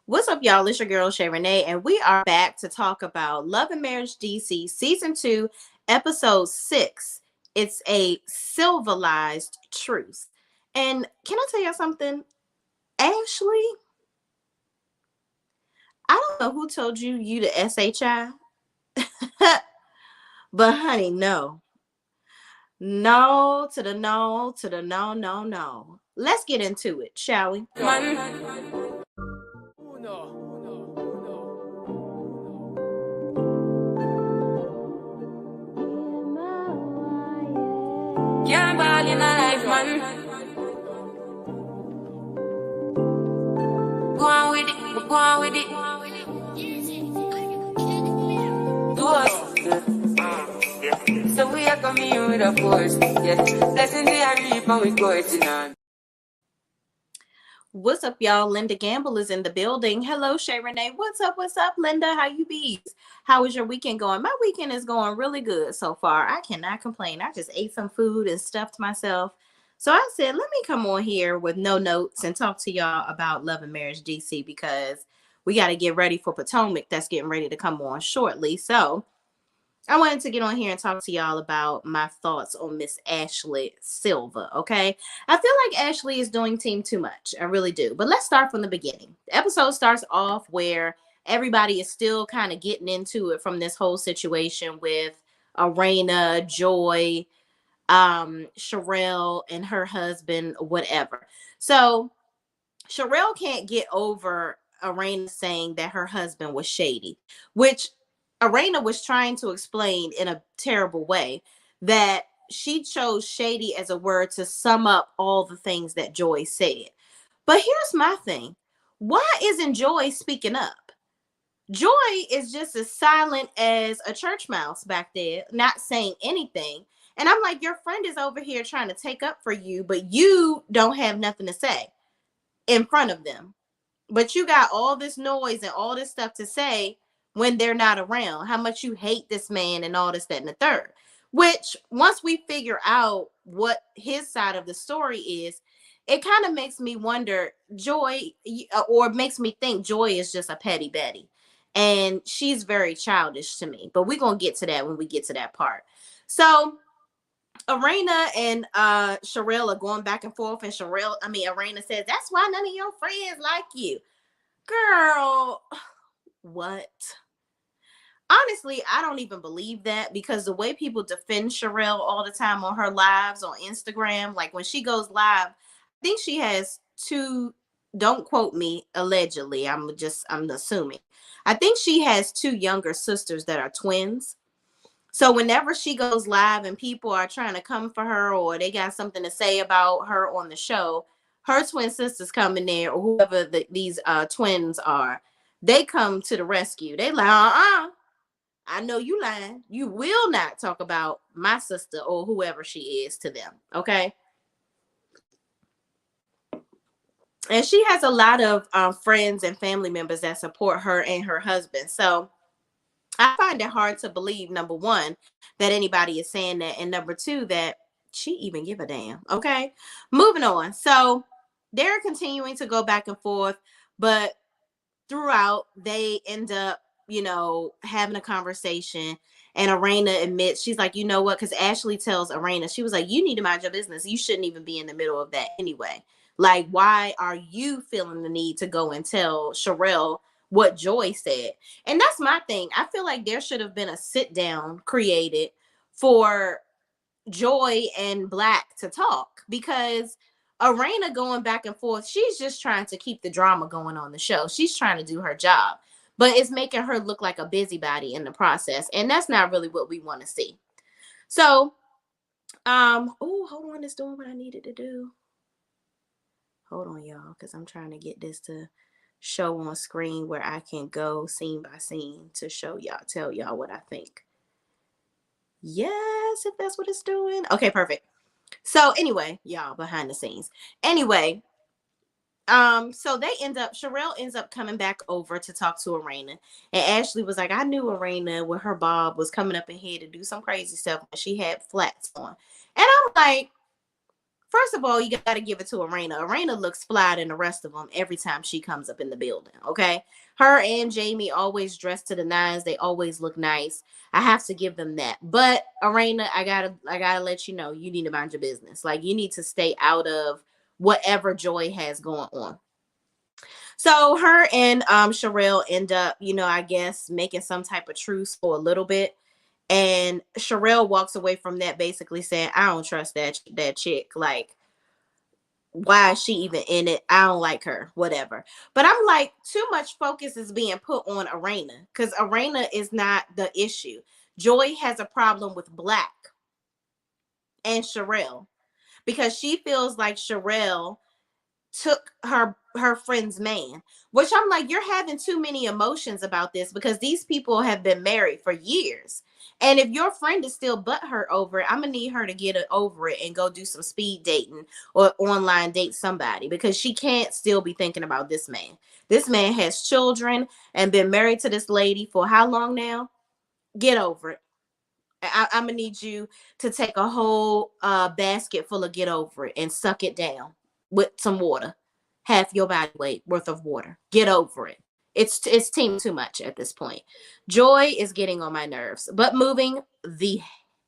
What's up, y'all? It's your girl, Shay Renee, and we are back to talk about Love and Marriage DC Season 2, Episode 6. It's a civilized truth. And can I tell y'all something? Ashley, I don't know who told you the SHI, but honey, no. No to the no to the no, no, no. Let's get into it, shall we? Can't ball in a life, man. Go on with it, go on with it. Do us. So we are coming here with a force. Yeah. Blessing the reap and we coursing on. What's up, y'all? Linda Gamble is in the building. Hello, Shay Renee. What's up? What's up, Linda? How you be? How is your weekend going? My weekend is going really good so far. I cannot complain. I just ate some food and stuffed myself. So I said, let me come on here with no notes and talk to y'all about Love and Marriage DC because we got to get ready for Potomac. That's getting ready to come on shortly. So I wanted to get on here and talk to y'all about my thoughts on Miss Ashley Silva, okay? I feel like Ashley is doing team too much. I really do. But let's start from the beginning. The episode starts off where everybody is still kind of getting into it from this whole situation with Arena, Joy, Sherelle, and her husband, whatever. So Sherelle can't get over Arena saying that her husband was shady, which Arena was trying to explain in a terrible way that she chose shady as a word to sum up all the things that Joy said. But here's my thing. Why isn't Joy speaking up? Joy is just as silent as a church mouse back there, not saying anything. And I'm like, your friend is over here trying to take up for you, but you don't have nothing to say in front of them. But you got all this noise and all this stuff to say when they're not around, how much you hate this man and all this, that, and the third. Which, once we figure out what his side of the story is, it kind of makes me wonder, Joy, or makes me think Joy is just a petty Betty. And she's very childish to me. But we're going to get to that when we get to that part. So, Arena and Sherelle are going back and forth, and Arena says, that's why none of your friends like you. Girl, what? Honestly, I don't even believe that because the way people defend Sherelle all the time on her lives on Instagram, like when she goes live, I think she has two, don't quote me, allegedly, I'm assuming. I think she has two younger sisters that are twins. So whenever she goes live and people are trying to come for her or they got something to say about her on the show, her twin sisters come in there or whoever these twins are, they come to the rescue. They like, I know you lying. You will not talk about my sister or whoever she is to them. Okay. And she has a lot of friends and family members that support her and her husband. So I find it hard to believe, number one, that anybody is saying that. And number two, that she even give a damn. Okay. Moving on. So they're continuing to go back and forth, but throughout they end up, having a conversation. And Arena admits, she's like, you know what? Because Ashley tells Arena, she was like, you need to mind your business. You shouldn't even be in the middle of that anyway. Like, why are you feeling the need to go and tell Sherelle what Joy said? And that's my thing. I feel like there should have been a sit down created for Joy and Black to talk because Arena going back and forth, she's just trying to keep the drama going on the show. She's trying to do her job, but it's making her look like a busybody in the process. And that's not really what we want to see. So, hold on, it's doing what I needed to do. Hold on, y'all, because I'm trying to get this to show on screen where I can go scene by scene to show y'all, tell y'all what I think. Yes, if that's what it's doing. Okay, perfect. So anyway, y'all, behind the scenes. Anyway, so Sherelle ends up coming back over to talk to Arena. And Ashley was like, I knew Arena with her bob was coming up in here to do some crazy stuff when she had flats on. And I'm like, First of all, you got to give it to Arena. Arena looks fly than the rest of them every time she comes up in the building. Okay, her and Jamie always dressed to the nines. They always look nice. I have to give them that. But Arena, I gotta let you know, you need to mind your business. Like, you need to stay out of whatever Joy has going on. So her and Sherelle end up, I guess making some type of truce for a little bit. And Sherelle walks away from that basically saying, I don't trust that chick. Like, why is she even in it? I don't like her, whatever. But I'm like, too much focus is being put on Arena because Arena is not the issue. Joy has a problem with Black and Sherelle because she feels like Sherelle took her friend's man, which I'm like, you're having too many emotions about this because these people have been married for years. And if your friend is still butthurt over it, I'm gonna need her to get it over it and go do some speed dating or online date somebody because she can't still be thinking about this man. This man has children and been married to this lady for how long now? Get over it. I'm gonna need you to take a whole basket full of get over it and suck it down with some water, half your body weight worth of water. Get over it. It's team too much at this point. Joy is getting on my nerves, but moving the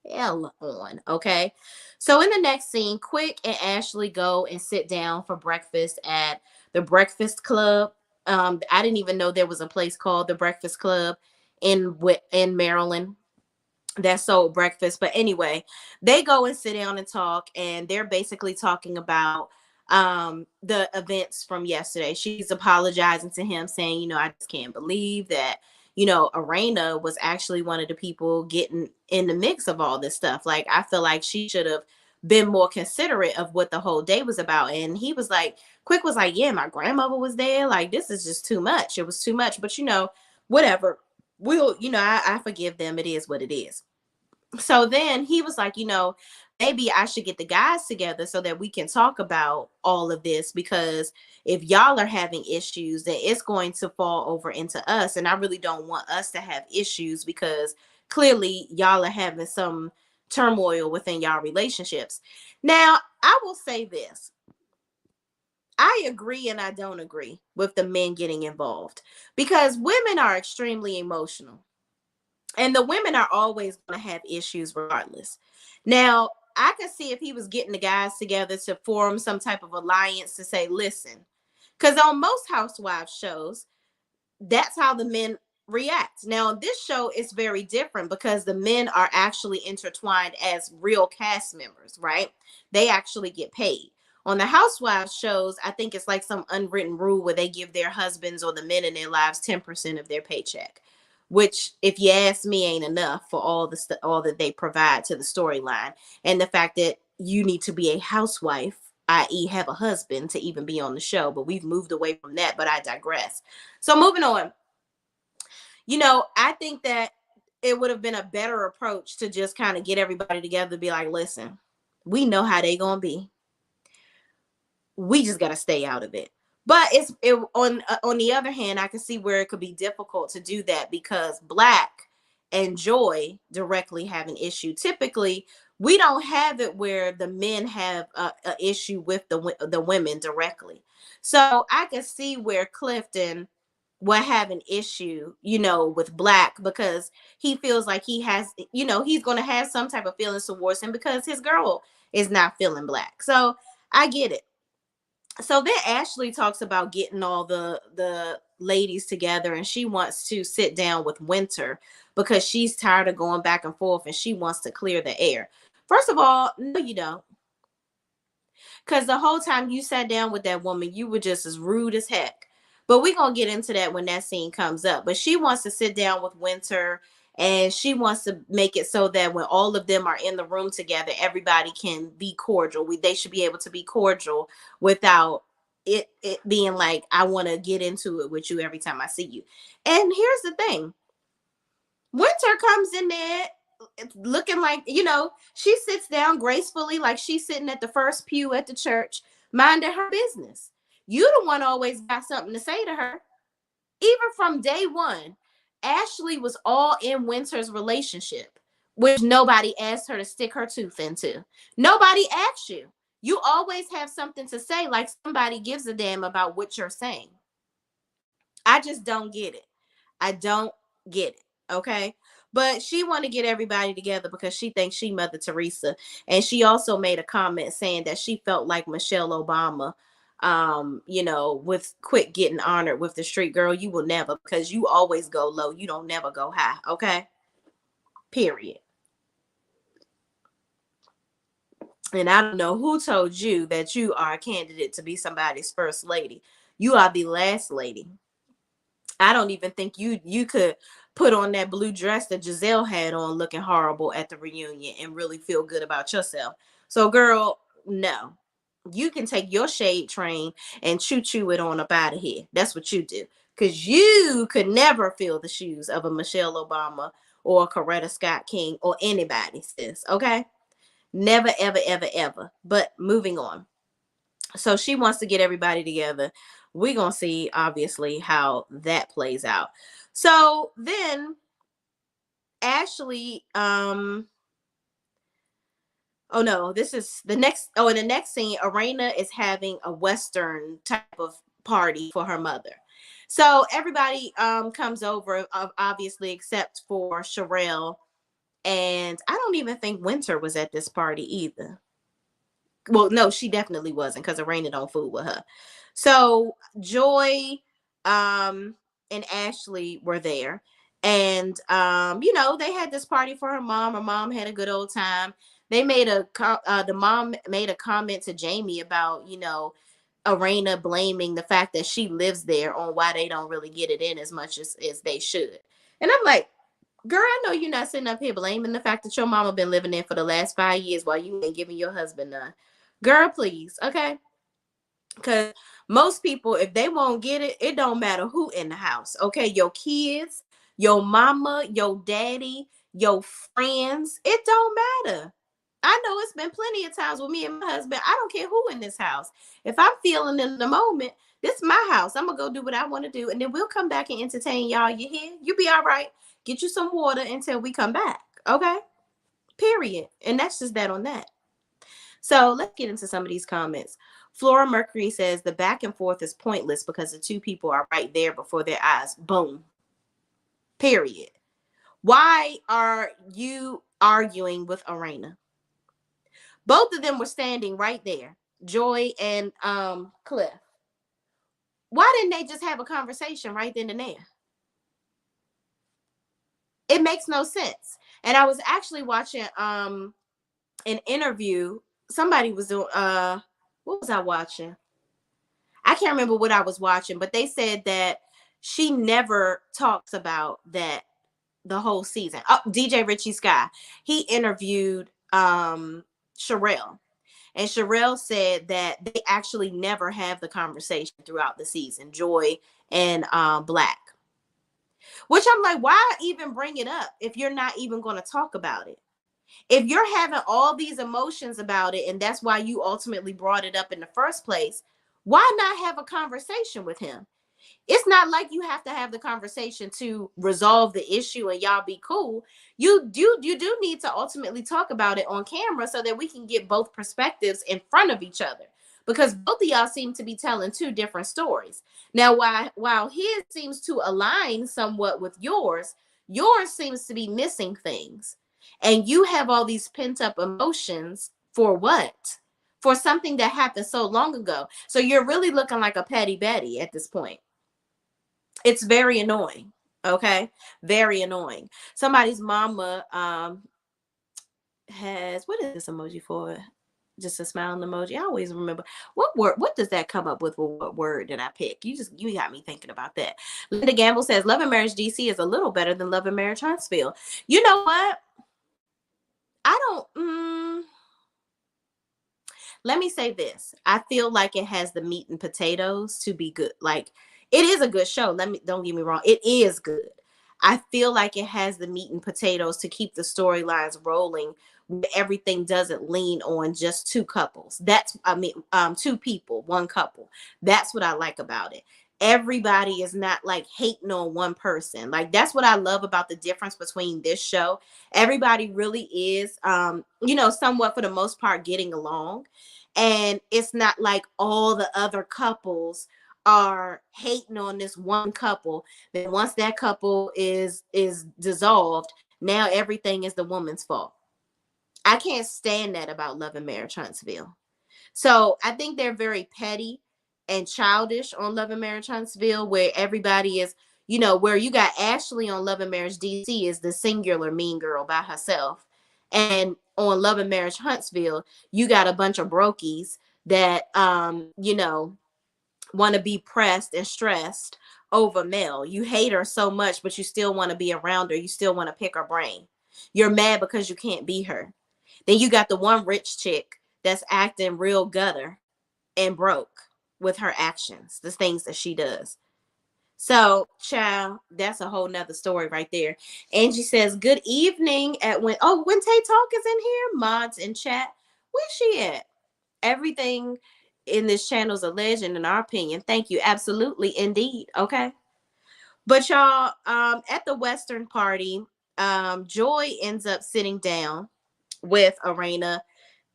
hell on. Okay, so in the next scene, Quick and Ashley go and sit down for breakfast at the Breakfast Club. I didn't even know there was a place called the Breakfast Club in Maryland that sold breakfast. But anyway, they go and sit down and talk, and they're basically talking about the events from yesterday. She's apologizing to him, saying, I just can't believe that, Arena was actually one of the people getting in the mix of all this stuff. Like, I feel like she should have been more considerate of what the whole day was about. And he was like, Quick was like, yeah, my grandmother was there. Like, this is just too much. It was too much. But whatever. I forgive them. It is what it is. So then he was like, maybe I should get the guys together so that we can talk about all of this, because if y'all are having issues, then it's going to fall over into us. And I really don't want us to have issues because clearly y'all are having some turmoil within y'all relationships. Now, I will say this. I agree and I don't agree with the men getting involved because women are extremely emotional. And the women are always going to have issues regardless. Now, I could see if he was getting the guys together to form some type of alliance to say, listen, because on most housewives shows, that's how the men react. Now, on this show, it's very different because the men are actually intertwined as real cast members, right? They actually get paid. On the housewives shows, I think it's like some unwritten rule where they give their husbands or the men in their lives 10% of their paycheck, which, if you ask me, ain't enough for all that they provide to the storyline, and the fact that you need to be a housewife, i.e., have a husband to even be on the show. But we've moved away from that. But I digress. So moving on, I think that it would have been a better approach to just kind of get everybody together to be like, listen, we know how they gonna be. We just got to stay out of it. But on the other hand, I can see where it could be difficult to do that because Black and Joy directly have an issue. Typically, we don't have it where the men have a issue with the women directly. So I can see where Clifton will have an issue, with Black, because he feels like he has, he's going to have some type of feelings towards him because his girl is not feeling Black. So I get it. So then Ashley talks about getting all the ladies together, and she wants to sit down with Winter because she's tired of going back and forth and she wants to clear the air. First of all, no, you don't. Because the whole time you sat down with that woman, you were just as rude as heck. But we're going to get into that when that scene comes up. But she wants to sit down with Winter, and she wants to make it so that when all of them are in the room together, everybody can be cordial. They should be able to be cordial without it being like, I want to get into it with you every time I see you. And here's the thing. Winter comes in there looking like, she sits down gracefully like she's sitting at the first pew at the church, minding her business. You the one always got something to say to her. Even from day one, Ashley was all in Winter's relationship, which nobody asked her to stick her tooth into. Nobody asked you. You always have something to say, like somebody gives a damn about what you're saying. I just don't get it. I don't get it. Okay. But she want to get everybody together because she thinks she Mother Teresa. And she also made a comment saying that she felt like Michelle Obama, with quit getting honored with the street. Girl, you will never, because you always go low. You don't never go high. Okay. Period. And I don't know who told you that you are a candidate to be somebody's first lady. You are the last lady. I don't even think you could put on that blue dress that Giselle had on looking horrible at the reunion and really feel good about yourself. So girl, no. You can take your shade train and choo-choo it on up out of here. That's what you do. Cause you could never fill the shoes of a Michelle Obama or a Coretta Scott King or anybody, sis. Okay? Never, ever, ever, ever. But moving on. So she wants to get everybody together. We're gonna see obviously how that plays out. So then Ashley, oh no, this is the next, oh, in the next scene, Arena is having a Western type of party for her mother. So everybody comes over, obviously, except for Sherelle. And I don't even think Winter was at this party either. Well, no, she definitely wasn't, because Arena don't fool with her. So Joy and Ashley were there. And they had this party for her mom. Her mom had a good old time. They made the mom made a comment to Jamie about, Arena blaming the fact that she lives there on why they don't really get it in as much as they should. And I'm like, girl, I know you're not sitting up here blaming the fact that your mama been living there for the last 5 years while you ain't giving your husband none. Girl, please, okay? Because most people, if they won't get it, it don't matter who in the house, okay? Your kids, your mama, your daddy, your friends, it don't matter. I know it's been plenty of times with me and my husband. I don't care who in this house. If I'm feeling in the moment, this is my house. I'm gonna go do what I want to do, and then we'll come back and entertain y'all. You hear? You be all right. Get you some water until we come back. Okay? Period. And that's just that on that. So let's get into some of these comments. Flora Mercury says the back and forth is pointless because the two people are right there before their eyes. Boom. Period. Why are you arguing with Arena? Both of them were standing right there, Joy and Cliff. Why didn't they just have a conversation right then and there? It makes no sense. And I was actually watching an interview. Somebody was doing what was I watching? I can't remember what I was watching, but they said that she never talks about that the whole season. Oh, DJ Richie Sky. He interviewed Sherelle. And Sherelle said that they actually never have the conversation throughout the season, Joy and Black. Which I'm like, why even bring it up if you're not even going to talk about it? If you're having all these emotions about it, and that's why you ultimately brought it up in the first place, why not have a conversation with him? It's not like you have to have the conversation to resolve the issue and y'all be cool. You do need to ultimately talk about it on camera so that we can get both perspectives in front of each other, because both of y'all seem to be telling two different stories. Now, while his seems to align somewhat with yours seems to be missing things. And you have all these pent up emotions for what? For something that happened so long ago. So you're really looking like a petty Betty at this point. It's very annoying. Okay, very annoying. Somebody's mama has, what is this emoji for? Just a smiling emoji. I always remember what does that come up with what word did I pick? You got me thinking about that. Linda Gamble says Love and Marriage DC is a little better than Love and Marriage Huntsville. You know what? I don't let me say this. I feel like it has the meat and potatoes to be good. Like, it is a good show. Don't get me wrong. It is good. I feel like it has the meat and potatoes to keep the storylines rolling. Everything doesn't lean on just two couples. Two people, one couple. That's what I like about it. Everybody is not like hating on one person. Like, that's what I love about the difference between this show. Everybody really is, somewhat for the most part getting along. And it's not like all the other couples are hating on this one couple. Then once that couple is dissolved, now everything is the woman's fault. I can't stand that about Love and Marriage Huntsville. So I think they're very petty and childish on Love and Marriage Huntsville, where everybody is, where you got Ashley on Love and Marriage DC is the singular mean girl by herself. And on Love and Marriage Huntsville, you got a bunch of brokies that, want to be pressed and stressed over Mel. You hate her so much, but you still want to be around her. You still want to pick her brain. You're mad because you can't be her. Then you got the one rich chick that's acting real gutter and broke with her actions, the things that she does. So, child, that's a whole nother story right there. Angie says, good evening at when Tay Talk is in here, mods in chat. Where's she at? Everything in this channel is a legend in our opinion. Thank you. Absolutely, indeed. Okay. But y'all, at the Western party, Joy ends up sitting down with Arena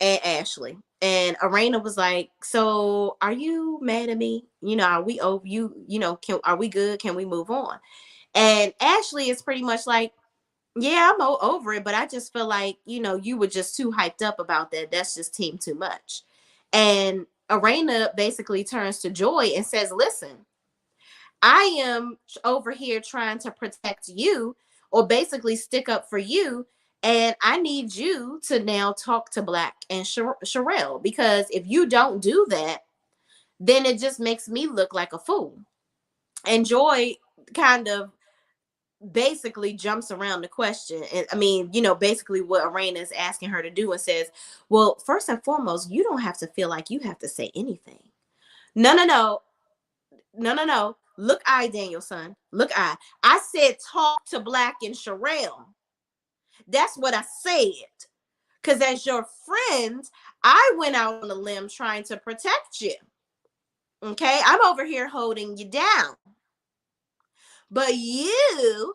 and Ashley. And Arena was like, so are you mad at me? Are we over you? Are we good? Can we move on? And Ashley is pretty much like, yeah, I'm over it, but I just feel like, you were just too hyped up about that. That's just team too much. And Arena basically turns to Joy and says, listen, I am over here trying to protect you, or basically stick up for you. And I need you to now talk to Black and Sherelle, because if you don't do that, then it just makes me look like a fool. And Joy kind of basically jumps around the question. And I mean, basically what Arena is asking her to do, and says, well, first and foremost, you don't have to feel like you have to say anything. No, no, no. No, no, no. Look, Danielson. Look, I said talk to Black and Sherelle. That's what I said. Because as your friend, I went out on a limb trying to protect you. Okay? I'm over here holding you down. But you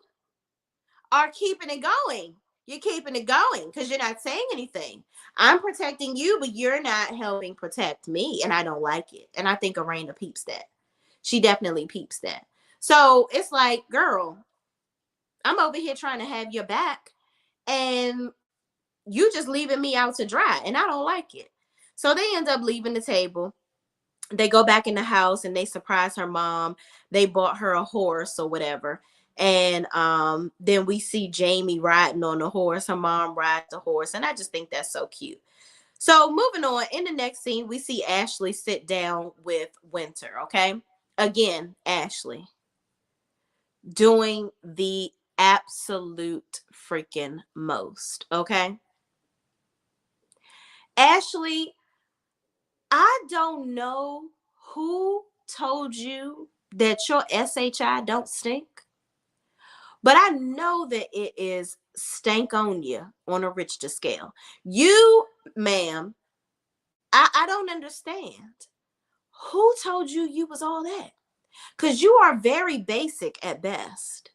are keeping it going. You're keeping it going because you're not saying anything. I'm protecting you, but you're not helping protect me. And I don't like it. And I think Arena peeps that. She definitely peeps that. So it's like, girl, I'm over here trying to have your back, and you just leaving me out to dry, and I don't like it. So they end up leaving the table. They go back in the house and they surprise her mom. They bought her a horse or whatever. And then we see Jamie riding on the horse. Her mom rides the horse. And I just think that's so cute. So moving on, in the next scene, we see Ashley sit down with Winter, okay? Again, Ashley doing the absolute freaking most, okay? Ashley, I don't know who told you that your SHI don't stink, but I know that it is stank on you on a Richter scale. You, ma'am, I don't understand. Who told you you was all that? Because you are very basic at best.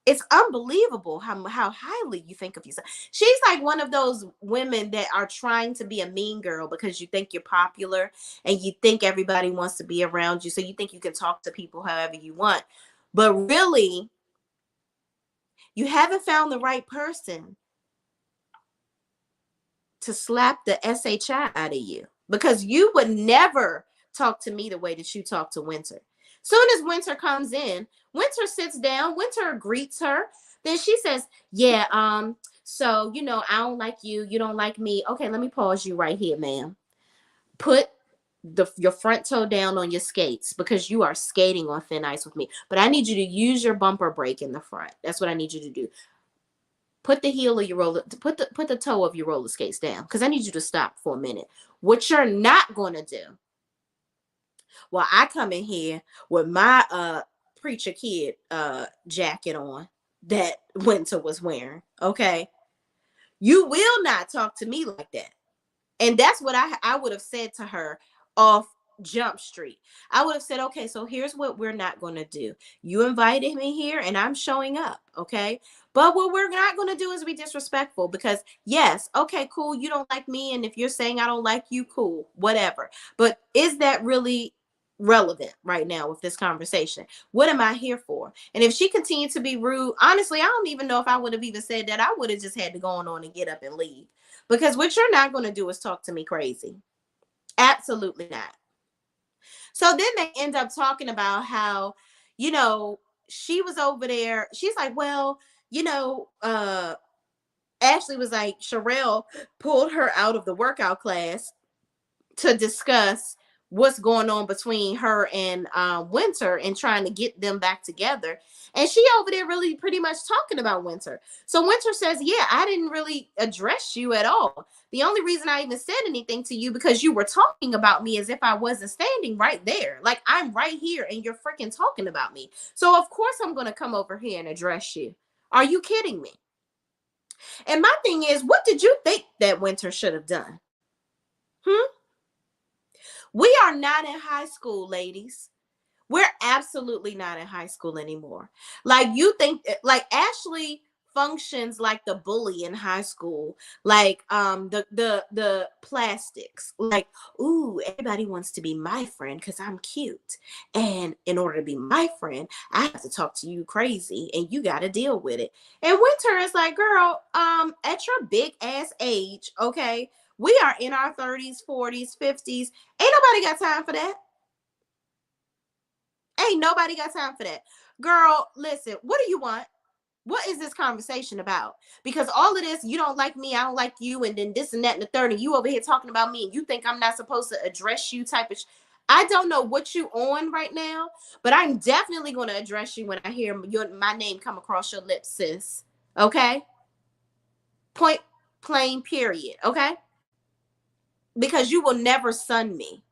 It's unbelievable how highly you think of yourself. She's like one of those women that are trying to be a mean girl because you think you're popular and you think everybody wants to be around you. So you think you can talk to people however you want. But really, you haven't found the right person to slap the SHI out of you, because you would never talk to me the way that you talk to Winter. Soon as Winter comes in, Winter sits down, Winter greets her. Then she says, yeah, so, I don't like you. You don't like me. Okay, let me pause you right here, ma'am. Put your front toe down on your skates, because you are skating on thin ice with me. But I need you to use your bumper brake in the front. That's what I need you to do. Put the heel of your put the toe of your roller skates down, because I need you to stop for a minute. What you're not going to do, well, I come in here with my preacher kid jacket on that Winter was wearing, okay? You will not talk to me like that. And that's what I would have said to her off jump street. I would have said, okay, so here's what we're not going to do. You invited me here and I'm showing up. Okay. But what we're not going to do is be disrespectful because, yes, okay, cool. You don't like me. And if you're saying I don't like you, cool, whatever. But is that really relevant right now with this conversation? What am I here for? And if she continued to be rude, honestly, I don't even know if I would have even said that. I would have just had to go on and get up and leave because what you're not going to do is talk to me crazy. Absolutely not. So then they end up talking about how, you know, she was over there. She's like, well, Ashley was like, Sherelle pulled her out of the workout class to discuss what's going on between her and Winter and trying to get them back together. And she over there really pretty much talking about Winter. So Winter says, yeah, I didn't really address you at all. The only reason I even said anything to you because you were talking about me as if I wasn't standing right there. Like I'm right here and you're freaking talking about me. So of course I'm going to come over here and address you. Are you kidding me? And my thing is, what did you think that Winter should have done? Hmm? We are not in high school, ladies. We're absolutely not in high school anymore. Like you think like Ashley functions like the bully in high school, like the plastics. Like, ooh, everybody wants to be my friend because I'm cute. And in order to be my friend, I have to talk to you crazy and you gotta deal with it. And Winter is like, girl, at your big ass age, okay, we are in our 30s, 40s, 50s. Ain't nobody got time for that. Ain't nobody got time for that. Girl, listen, what do you want? What is this conversation about? Because all of this, you don't like me, I don't like you, and then this and that and the third, and you over here talking about me, and you think I'm not supposed to address you type of I don't know what you on right now, but I'm definitely going to address you when I hear my name come across your lips, sis. Okay? Point plain period. Okay? Because you will never sun me.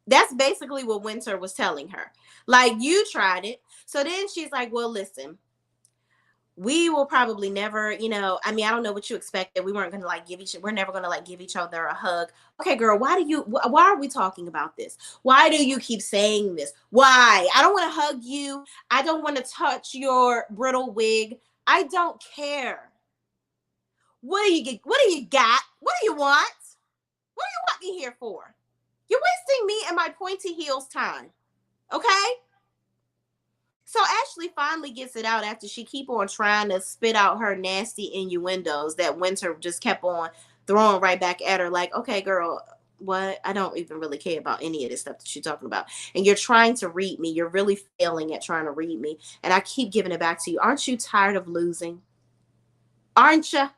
That's basically what Winter was telling her. Like, you tried it. So then she's like, well, listen, we will probably never, I mean, I don't know what you expected. We weren't going to like we're never going to like give each other a hug. Okay, girl, why are we talking about this? Why do you keep saying this? Why? I don't want to hug you. I don't want to touch your brittle wig. I don't care. What do you get? What do you got? What do you want? What do you want me here for? You're wasting me and my pointy heels time. Okay? So Ashley finally gets it out after she keep on trying to spit out her nasty innuendos that Winter just kept on throwing right back at her. Like, okay, girl, what? I don't even really care about any of this stuff that you're talking about. And you're trying to read me. You're really failing at trying to read me. And I keep giving it back to you. Aren't you tired of losing? Aren't you?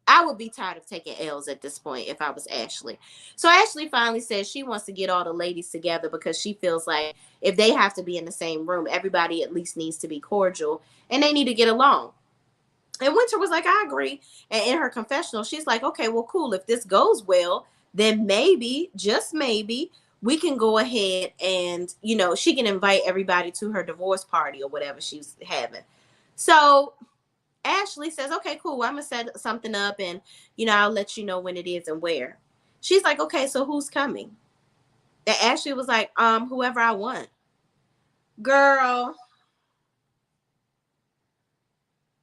I would be tired of taking L's at this point if I was Ashley. So Ashley finally says she wants to get all the ladies together because she feels like if they have to be in the same room, everybody at least needs to be cordial and they need to get along. And Winter was like, I agree. And in her confessional, she's like, okay, well, cool. If this goes well, then maybe, just maybe, we can go ahead and, she can invite everybody to her divorce party or whatever she's having. So Ashley says, okay, cool. I'm going to set something up and, I'll let you know when it is and where. She's like, okay, so who's coming? And Ashley was like, whoever I want. Girl.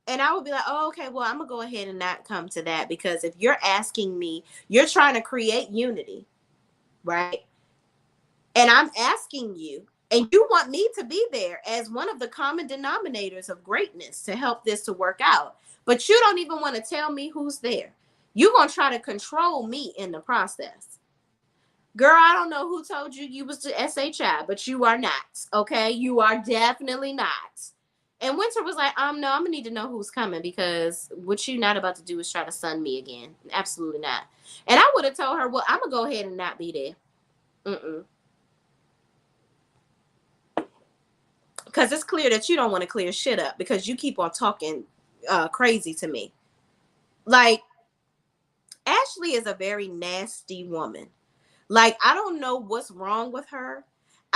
And I would be like, oh, okay, well, I'm going to go ahead and not come to that because if you're asking me, you're trying to create unity, right? And I'm asking you, and you want me to be there as one of the common denominators of greatness to help this to work out. But you don't even want to tell me who's there. You're going to try to control me in the process. Girl, I don't know who told you you was the SHI, but you are not. Okay? You are definitely not. And Winter was like, no, I'm going to need to know who's coming because what you're not about to do is try to sun me again. Absolutely not. And I would have told her, well, I'm going to go ahead and not be there. Because it's clear that you don't want to clear shit up because you keep on talking crazy to me. Like, Ashley is a very nasty woman. Like, I don't know what's wrong with her.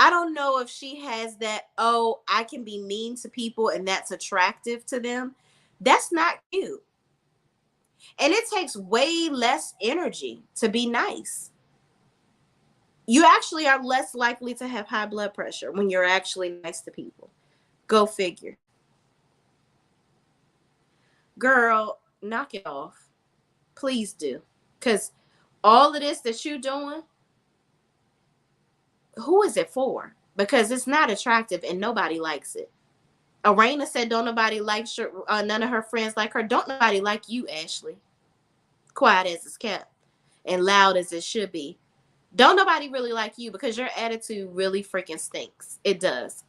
I don't know if she has that, oh, I can be mean to people and that's attractive to them. That's not cute. And it takes way less energy to be nice. You actually are less likely to have high blood pressure when you're actually nice to people. Go figure. Girl, knock it off. Please do. Because all of this that you're doing, who is it for? Because it's not attractive and nobody likes it. Arena said, don't nobody like none of her friends like her. Don't nobody like you, Ashley. Quiet as it's kept and loud as it should be. Don't nobody really like you because your attitude really freaking stinks. It does.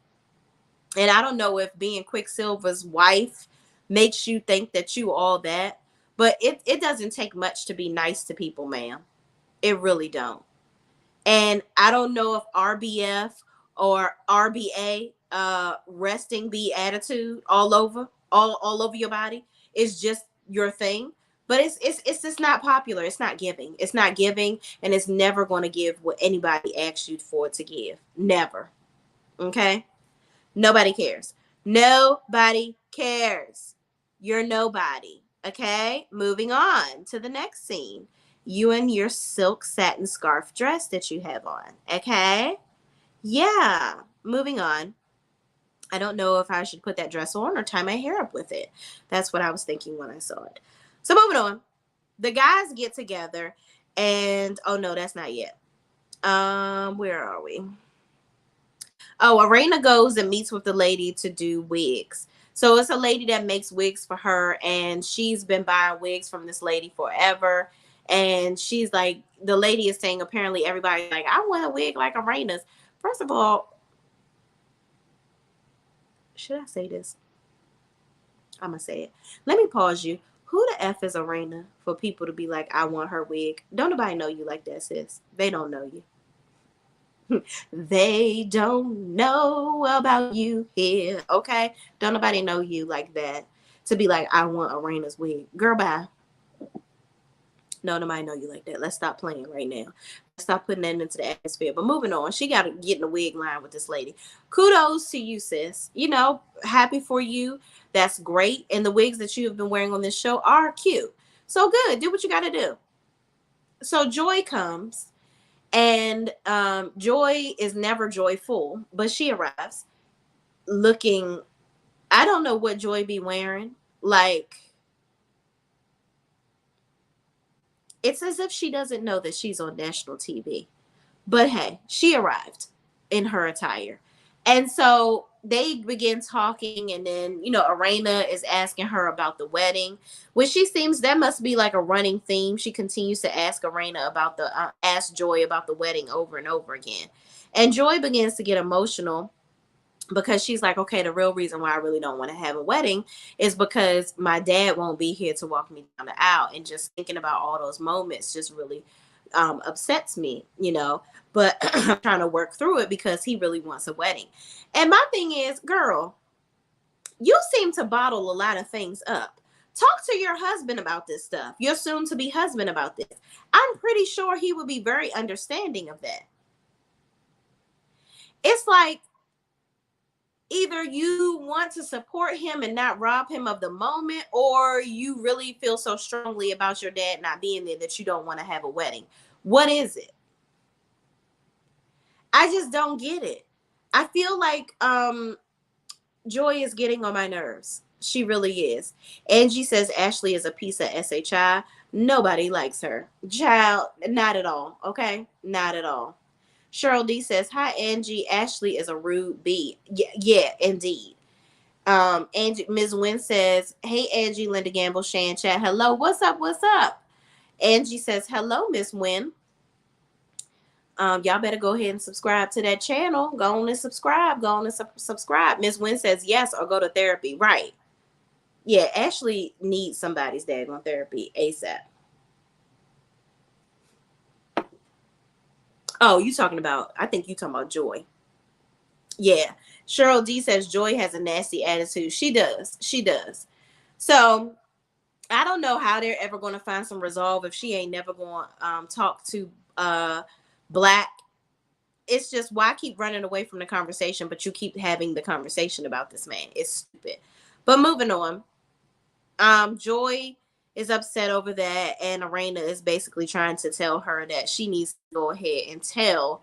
And I don't know if being Quicksilver's wife makes you think that you all that, but it doesn't take much to be nice to people, ma'am. It really don't. And I don't know if RBF or RBA, resting B attitude all over your body is just your thing. But it's just not popular. It's not giving. It's not giving, and it's never going to give what anybody asks you for it to give. Never. Okay? Nobody cares. Nobody cares. You're nobody. Okay? Moving on to the next scene. You and your silk satin scarf dress that you have on. Okay? Yeah. Moving on. I don't know if I should put that dress on or tie my hair up with it. That's what I was thinking when I saw it. So moving on. The guys get together and oh no, that's not yet. Where are we? Oh, Arena goes and meets with the lady to do wigs. So it's a lady that makes wigs for her, and she's been buying wigs from this lady forever. And she's like, the lady is saying apparently everybody like, I want a wig like Arena's. First of all, should I say this? I'm gonna say it. Let me pause you. Who the F is Arena for people to be like, I want her wig? Don't nobody know you like that, sis. They don't know you. They don't know about you here. Okay? Don't nobody know you like that. To be like, I want Arena's wig. Girl, bye. No, nobody know you like that. Let's stop playing right now. Let's stop putting that into the atmosphere. But moving on, she got to get in the wig line with this lady. Kudos to you, sis. You know, happy for you. That's great. And the wigs that you have been wearing on this show are cute. So good. Do what you got to do. So Joy comes, and Joy is never joyful, but she arrives looking, I don't know what Joy be wearing. Like, it's as if she doesn't know that she's on national TV. But hey, she arrived in her attire. And so they begin talking, and then, Arena is asking her about the wedding, which she seems that must be like a running theme. She continues to ask Arena about ask Joy about the wedding over and over again. And Joy begins to get emotional because she's like, okay, the real reason why I really don't want to have a wedding is because my dad won't be here to walk me down the aisle. And just thinking about all those moments just really upsets me. But I'm trying to work through it because he really wants a wedding. And my thing is, girl, you seem to bottle a lot of things up. Talk to your husband about this stuff, your soon to be husband about this. I'm pretty sure he would be very understanding of that. It's like, either you want to support him and not rob him of the moment, or you really feel so strongly about your dad not being there that you don't want to have a wedding. What is it? I just don't get it. I feel like Joy is getting on my nerves. She really is. Angie says Ashley is a piece of SHI. Nobody likes her. Child, not at all. Okay? Not at all. Cheryl D says, hi, Angie. Ashley is a rude bee. Yeah, indeed. Angie, Ms. Wynn says, hey, Angie, Linda Gamble, Shan Chat. Hello, what's up? What's up? Angie says, hello, Miss Wynn. Y'all better go ahead and subscribe to that channel. Go on and subscribe. Go on and subscribe. Miss Wynn says, yes, or go to therapy. Right. Yeah, Ashley needs somebody's daggone therapy ASAP. Oh, I think you talking about Joy. Yeah. Cheryl D says Joy has a nasty attitude. She does. She does. So I don't know how they're ever going to find some resolve if she ain't never going to talk to Black. It's just, why keep running away from the conversation, but you keep having the conversation about this man? It's stupid. But moving on. Joy is upset over that, and Arena is basically trying to tell her that she needs to go ahead and tell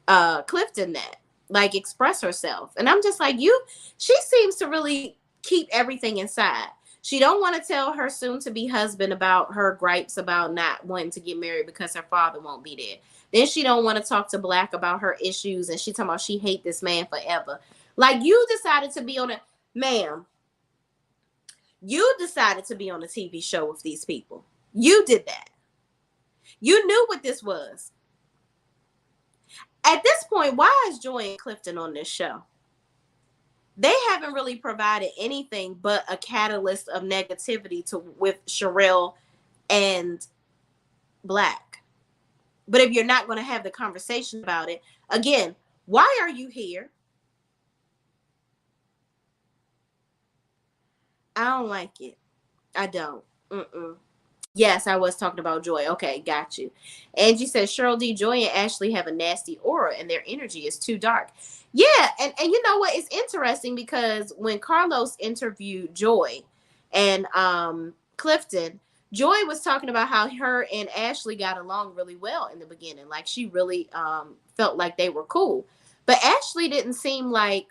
Clifton that, like, express herself. And I'm just like, you, she seems to really keep everything inside. She don't want to tell her soon to be husband about her gripes about not wanting to get married because her father won't be there. Then she don't want to talk to Black about her issues, and she talking about she hate this man forever. Like, you decided to be on a, ma'am, you decided to be on a TV show with these people. You did that. You knew what this was. At this point, why is Joy and Clifton on this show? They haven't really provided anything but a catalyst of negativity to with Sherelle and Black. But if you're not going to have the conversation about it, again, why are you here? I don't like it. I don't. Mm-mm. Yes, I was talking about Joy. Okay, got you. Angie says Cheryl D, Joy, and Ashley have a nasty aura and their energy is too dark. Yeah, and you know what? It's interesting because when Carlos interviewed Joy and Clifton, Joy was talking about how her and Ashley got along really well in the beginning. Like, she really felt like they were cool. But Ashley didn't seem like,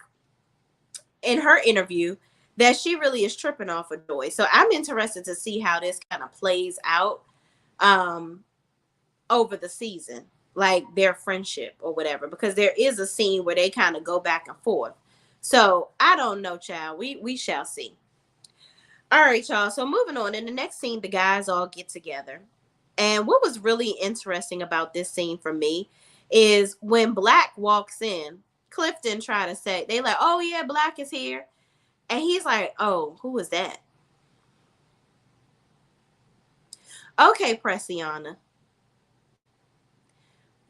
in her interview, that she really is tripping off of Joy. So I'm interested to see how this kind of plays out um over the season, like their friendship or whatever, because there is a scene where they kind of go back and forth. So I don't know, child. We shall see. All right, y'all. So moving on. In the next scene, the guys all get together. And what was really interesting about this scene for me is when Black walks in, Clifton try to say, they like, oh yeah, Black is here. And he's like, oh, who is that? Okay, Pressiana.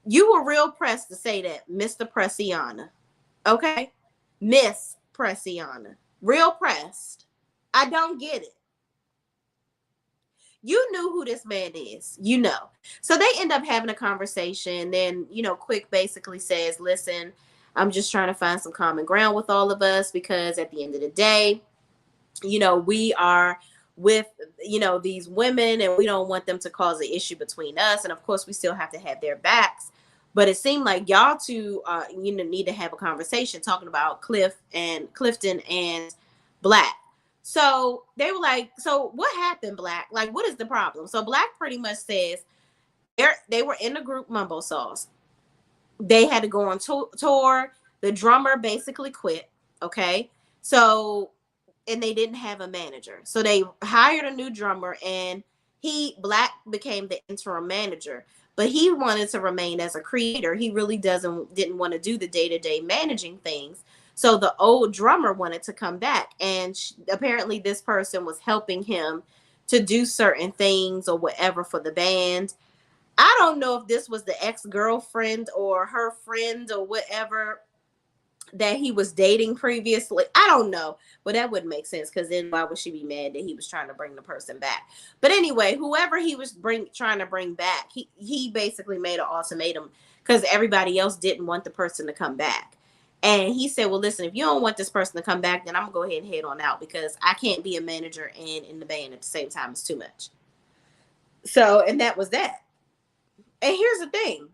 You were real pressed to say that, Mr. Pressiana. Okay? Miss Pressiana. Real pressed. I don't get it. You knew who this man is. You know. So they end up having a conversation. Then, Quick basically says, listen, I'm just trying to find some common ground with all of us because at the end of the day, we are with, these women and we don't want them to cause an issue between us. And of course, we still have to have their backs. But it seemed like y'all two, need to have a conversation talking about Clifton and Black. So they were like, so what happened, Black? Like, what is the problem? So Black pretty much says they were in the group Mumbo Sauce. They had to go on tour. The drummer basically quit. Okay. So, and they didn't have a manager. So they hired a new drummer and Black became the interim manager, but he wanted to remain as a creator. He really didn't want to do the day-to-day managing things. So the old drummer wanted to come back, and apparently this person was helping him to do certain things or whatever for the band. I don't know if this was the ex-girlfriend or her friend or whatever that he was dating previously. I don't know, but that wouldn't make sense because then why would she be mad that he was trying to bring the person back? But anyway, whoever he was trying to bring back, he basically made an ultimatum because everybody else didn't want the person to come back. And he said, well, listen, if you don't want this person to come back, then I'm gonna go ahead and head on out because I can't be a manager and in the band at the same time. It's too much. So, and that was that. And here's the thing.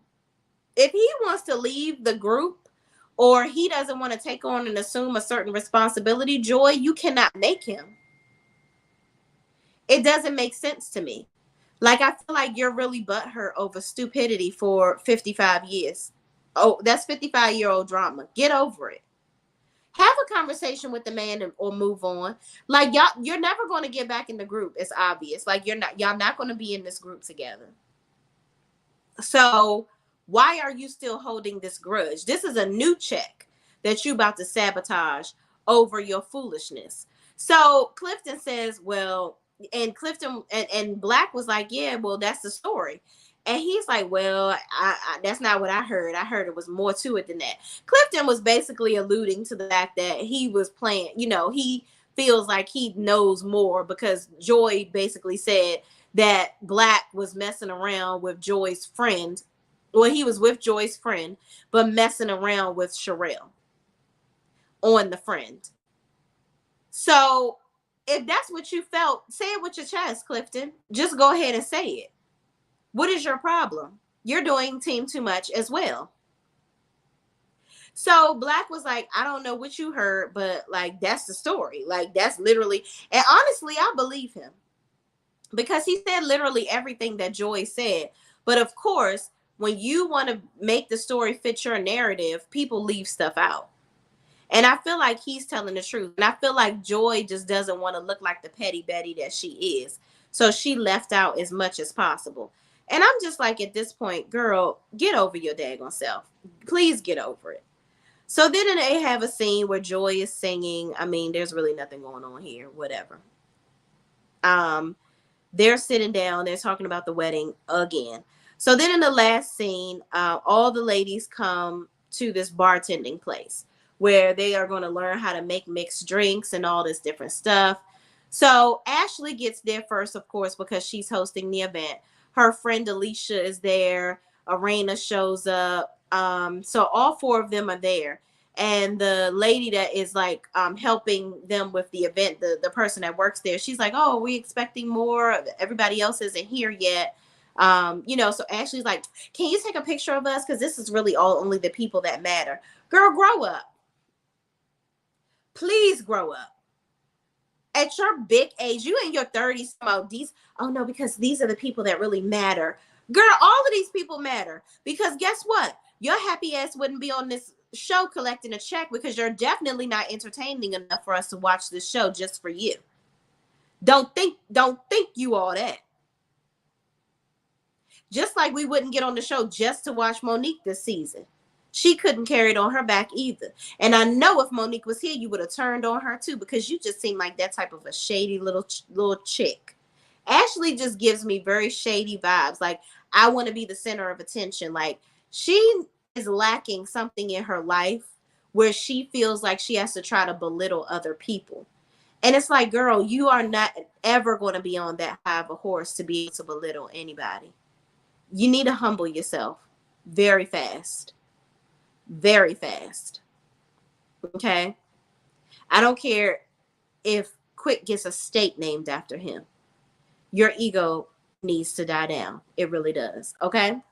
If he wants to leave the group or he doesn't want to take on and assume a certain responsibility, Joy, you cannot make him. It doesn't make sense to me. Like, I feel like you're really butthurt over stupidity for 55 years. Oh, that's 55-year-old drama. Get over it. Have a conversation with the man or move on. Like, you're never going to get back in the group. It's obvious. Like, y'all not going to be in this group together. So why are you still holding this grudge? This is a new check that you about to sabotage over your foolishness. So Clifton says, well, and Clifton and Black was like, yeah, well, that's the story. And he's like, well, that's not what I heard. I heard it was more to it than that. Clifton was basically alluding to the fact that he was playing, he feels like he knows more because Joy basically said that Black was messing around with Joy's friend. Well, he was with Joy's friend, but messing around with Sherelle on the friend. So if that's what you felt, say it with your chest, Clifton. Just go ahead and say it. What is your problem? You're doing team too much as well. So Black was like, I don't know what you heard, but like that's the story. Like that's literally, and honestly, I believe him because he said literally everything that Joy said. But of course, when you want to make the story fit your narrative, people leave stuff out. And I feel like he's telling the truth. And I feel like Joy just doesn't want to look like the petty Betty that she is. So she left out as much as possible. And I'm just like, at this point, girl, get over your daggone self. Please get over it. So then they have a scene where Joy is singing. I mean, there's really nothing going on here, whatever. Um, they're sitting down, they're talking about the wedding again. So then in the last scene, all the ladies come to this bartending place where they are going to learn how to make mixed drinks and all this different stuff. So Ashley gets there first, of course, because she's hosting the event. Her friend Alicia is there. Arena shows up. So all four of them are there. And the lady that is like helping them with the event, the person that works there, she's like, oh, are we expecting more? Everybody else isn't here yet. So Ashley's like, can you take a picture of us? Because this is really all only the people that matter. Girl, grow up. Please grow up. At your big age, you in your 30s, about these, oh no, because these are the people that really matter. Girl, all of these people matter. Because guess what? Your happy ass wouldn't be on this show collecting a check because you're definitely not entertaining enough for us to watch this show just for you. Don't think you all that. Just like we wouldn't get on the show just to watch Monique this season. She couldn't carry it on her back either. And I know if Monique was here, you would have turned on her too, because you just seem like that type of a shady little chick. Ashley just gives me very shady vibes. Like I want to be the center of attention. Like she is lacking something in her life where she feels like she has to try to belittle other people. And it's like, girl, you are not ever going to be on that high of a horse to be able to belittle anybody. You need to humble yourself very fast. Very fast. Okay? I don't care if Quick gets a state named after him. Your ego needs to die down. It really does. Okay?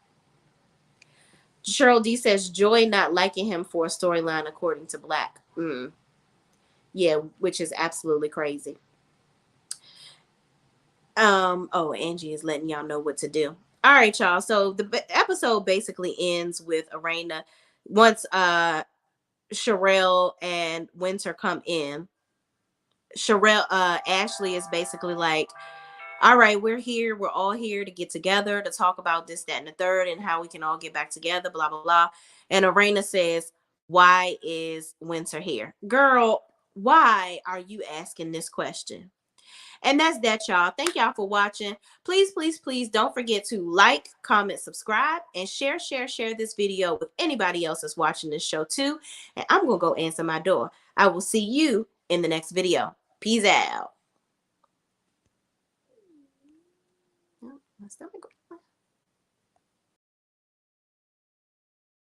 Cheryl D says Joy not liking him for a storyline according to Black. Yeah, which is absolutely crazy. Angie is letting y'all know what to do. All right, y'all. So the episode basically ends with Arena once Sherelle and Winter come in. Ashley is basically like, all right, we're here. We're all here to get together to talk about this, that, and the third, and how we can all get back together, blah, blah, blah. And Arena says, why is Winter here? Girl, why are you asking this question? And that's that, y'all. Thank y'all for watching. Please, please, please don't forget to like, comment, subscribe, and share this video with anybody else that's watching this show too. And I'm going to go answer my door. I will see you in the next video. Peace out. Oh, my stomach.